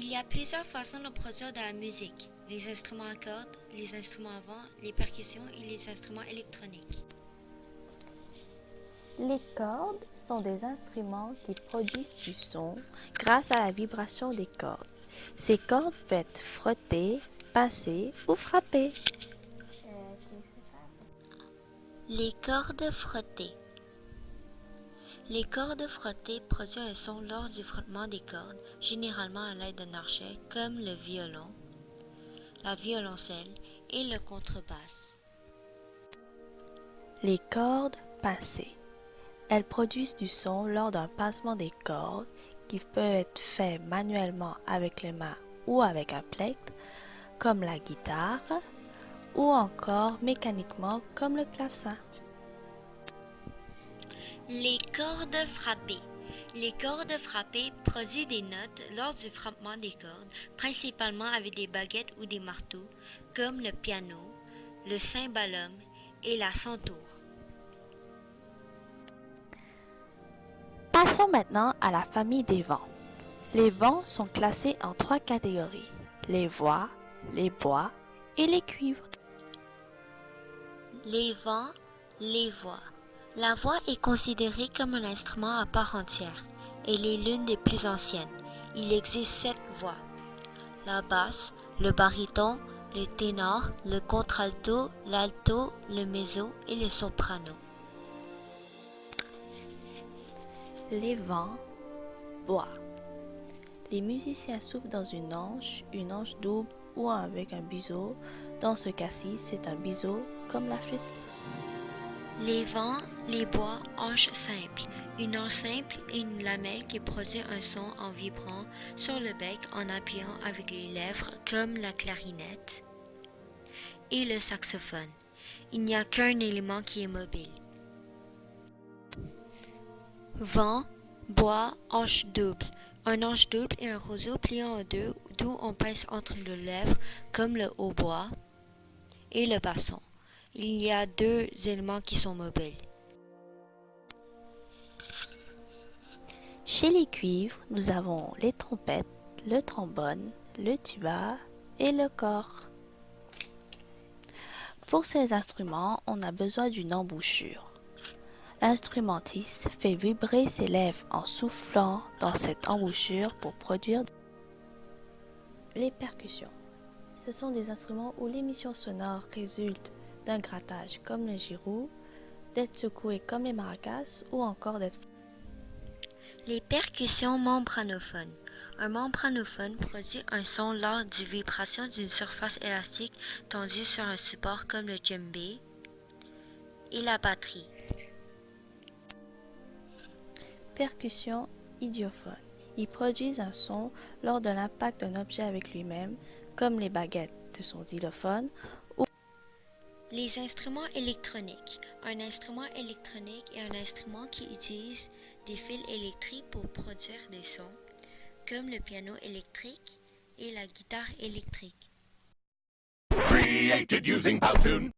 y a plusieurs façons de produire de la musique. Les instruments à cordes, les instruments à vent, les percussions et les instruments électroniques. Les cordes sont des instruments qui produisent du son grâce à la vibration des cordes. Ces cordes peuvent être frottées, pincées ou frappées. Les cordes frottées. Les cordes frottées produisent un son lors du frottement des cordes, généralement à l'aide d'un archet comme le violon, la violoncelle et le contrebasse. Les cordes pincées. Elles produisent du son lors d'un pincement des cordes qui peut être fait manuellement avec les mains ou avec un plectre, comme la guitare, ou encore mécaniquement comme le clavecin. Les cordes frappées. Les cordes frappées produisent des notes lors du frappement des cordes, principalement avec des baguettes ou des marteaux, comme le piano, le cymbalum et la santour. Passons maintenant à la famille des vents. Les vents sont classés en 3 catégories: les voix, les bois et les cuivres. Les vents, les voix. La voix est considérée comme un instrument à part entière. Elle est l'une des plus anciennes. Il existe 7 voix: la basse, le baryton, le ténor, le contralto, l'alto, le mezzo et le soprano. Les vents, bois. Les musiciens soufflent dans une anche double ou avec un biseau. Dans ce cas-ci, c'est un biseau comme la flûte. Les vents, les bois, anche simple. Une anche simple est une lamelle qui produit un son en vibrant sur le bec en appuyant avec les lèvres comme la clarinette et le saxophone. Il n'y a qu'un élément qui est mobile. Vent, bois, anche double. Un anche double est un roseau plié en deux d'où on pince entre les lèvres comme le hautbois et le basson. Il y a 2 éléments qui sont mobiles. Chez les cuivres, nous avons les trompettes, le trombone, le tuba et le cor. Pour ces instruments, on a besoin d'une embouchure. L'instrumentiste fait vibrer ses lèvres en soufflant dans cette embouchure pour produire les percussions. Ce sont des instruments où l'émission sonore résulte d'un grattage comme le jirou, d'être secoué comme les maracas ou encore d'être... Les percussions membranophones. Un membranophone produit un son lors du vibration d'une surface élastique tendue sur un support comme le djembé et la batterie. Percussions idiophones. Ils produisent un son lors de l'impact d'un objet avec lui-même, comme les baguettes de son xylophone. Les instruments électroniques. Un instrument électronique est un instrument qui utilise des fils électriques pour produire des sons, comme le piano électrique et la guitare électrique. Created using Powtoon.